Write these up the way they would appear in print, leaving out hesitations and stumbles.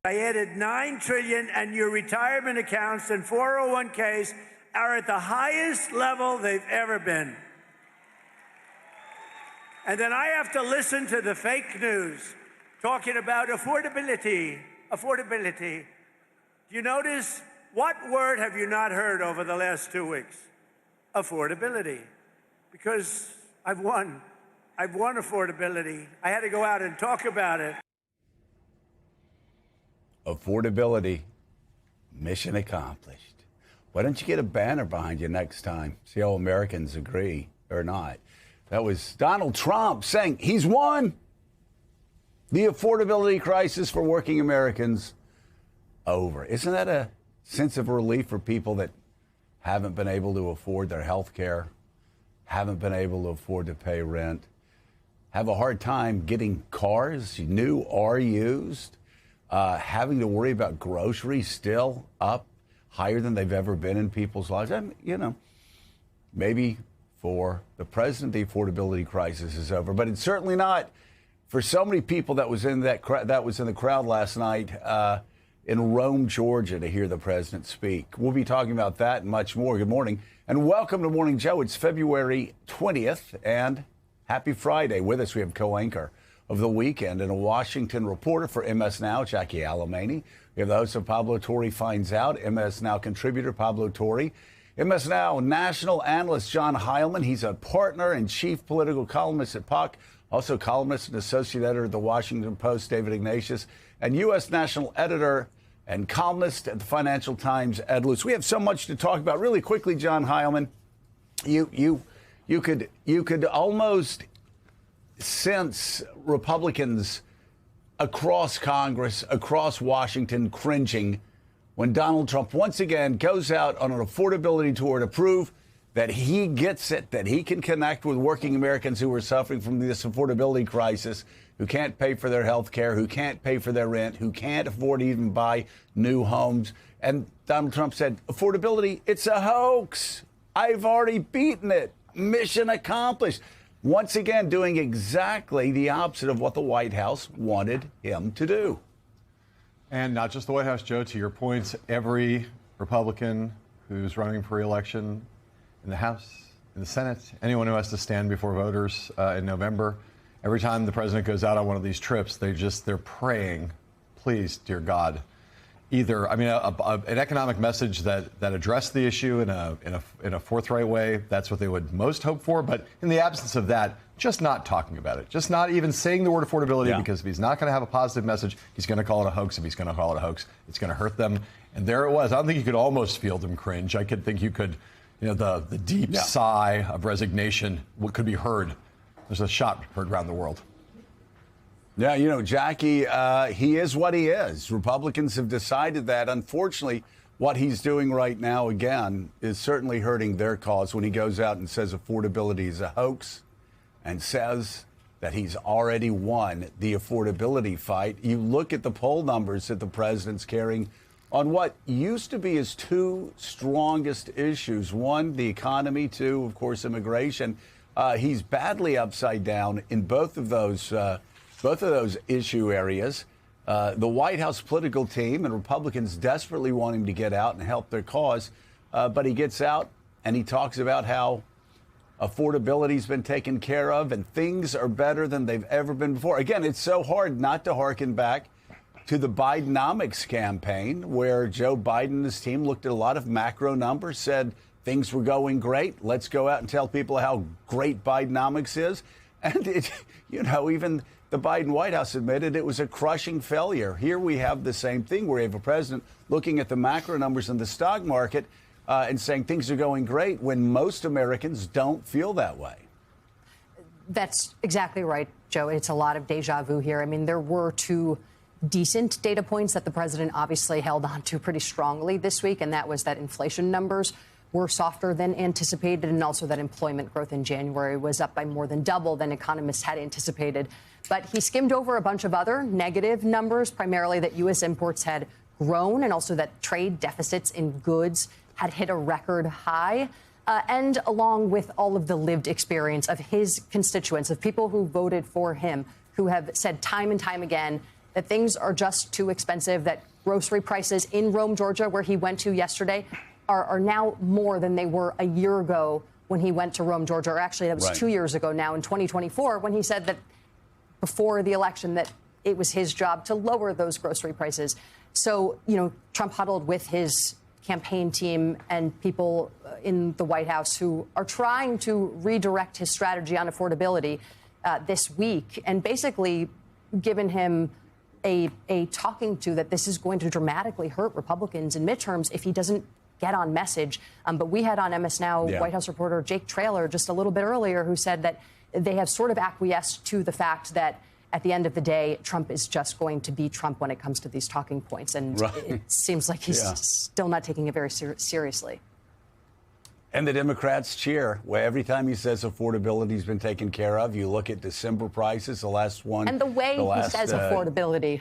I added $9 trillion, and your retirement accounts and 401ks are at the highest level they've ever been. And then I have to listen to the fake news talking about affordability. Affordability. Do you notice, what word have you not heard over the last 2 weeks? Affordability. Because I've won affordability. I had to go out and talk about it. Affordability, mission accomplished. Why don't you get a banner behind you next time? See how Americans agree or not. That was Donald Trump saying he's won. The affordability crisis for working Americans over. Isn't that a sense of relief for people that haven't been able to afford their health care, haven't been able to afford to pay rent, have a hard time getting cars, new or used, having to worry about groceries still up higher than they've ever been in people's lives? And, maybe for the president, the affordability crisis is over, but it's certainly not for so many people that was in the crowd last night in Rome, Georgia, to hear the president speak. We'll be talking about that and much more. Good morning and welcome to Morning Joe. It's February 20th and happy Friday. With us, we have co-anchor of the weekend and a Washington reporter for MS Now, Jackie Alemany. We have the host of Pablo Torre Finds Out, MS Now contributor Pablo Torre. MS Now national analyst John Heilemann. He's a partner and chief political columnist at Puck, also columnist and associate editor at the Washington Post, David Ignatius, and U.S. national editor and columnist at the Financial Times, Ed Luce. We have so much to talk about. Really quickly, John Heilemann, you could almost sense Republicans across Congress, across Washington, cringing when Donald Trump once again goes out on an affordability tour to prove that he gets it, that he can connect with working Americans who are suffering from this affordability crisis, who can't pay for their health care, who can't pay for their rent, who can't afford to even buy new homes. And Donald Trump said, affordability, it's a hoax. I've already beaten it. Mission accomplished. Once again, doing exactly the opposite of what the White House wanted him to do. And not just the White House, Joe, to your points, every Republican who's running for re-election in the House, in the Senate, anyone who has to stand before voters in November, every time the president goes out on one of these trips, they're praying, please, dear God, either, an economic message that addressed the issue in a forthright way. That's what they would most hope for. But in the absence of that, just not talking about it, just not even saying the word affordability, because if he's not going to have a positive message, he's going to call it a hoax. If he's going to call it a hoax, it's going to hurt them. And there it was. I don't think you could almost feel them cringe. I could think you could, the deep sigh of resignation could be heard. There's a shot heard around the world. Yeah, Jackie, he is what he is. Republicans have decided that. Unfortunately, what he's doing right now, again, is certainly hurting their cause when he goes out and says affordability is a hoax and says that he's already won the affordability fight. You look at the poll numbers that the president's carrying on what used to be his two strongest issues. One, the economy. Two, of course, immigration. He's badly upside down in both of those issue areas. The White House political team and Republicans desperately want him to get out and help their cause. But he gets out and he talks about how affordability's been taken care of and things are better than they've ever been before. Again, it's so hard not to hearken back to the Bidenomics campaign, where Joe Biden and his team looked at a lot of macro numbers, said things were going great. Let's go out and tell people how great Bidenomics is. And even the Biden White House admitted it was a crushing failure. Here we have the same thing, where you have a president looking at the macro numbers in the stock market and saying things are going great when most Americans don't feel that way. That's exactly right, Joe. It's a lot of deja vu here. I mean, there were two decent data points that the president obviously held on to pretty strongly this week, and that was that inflation numbers were softer than anticipated, and also that employment growth in January was up by more than double than economists had anticipated. But he skimmed over a bunch of other negative numbers, primarily that U.S. imports had grown and also that trade deficits in goods had hit a record high. And along with all of the lived experience of his constituents, of people who voted for him, who have said time and time again that things are just too expensive, that grocery prices in Rome, Georgia, where he went to yesterday, are now more than they were a year ago when he went to Rome, Georgia, or actually that was Right. 2 years ago now in 2024, when he said that before the election that it was his job to lower those grocery prices. So, Trump huddled with his campaign team and people in the White House who are trying to redirect his strategy on affordability this week, and basically given him a talking to that this is going to dramatically hurt Republicans in midterms if he doesn't get on message. But we had on MS Now White House reporter Jake Traylor just a little bit earlier who said that they have sort of acquiesced to the fact that at the end of the day, Trump is just going to be Trump when it comes to these talking points. And it seems like he's still not taking it very seriously. And the Democrats cheer. Well, every time he says affordability's been taken care of, you look at December prices, the last one. And the way he says affordability.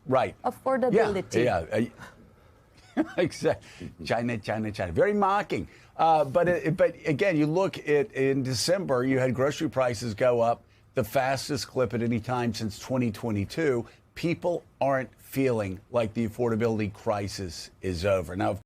Right. Affordability. Yeah. Exactly. China. Very mocking. But again, you look at in December, you had grocery prices go up the fastest clip at any time since 2022. People aren't feeling like the affordability crisis is over. Now,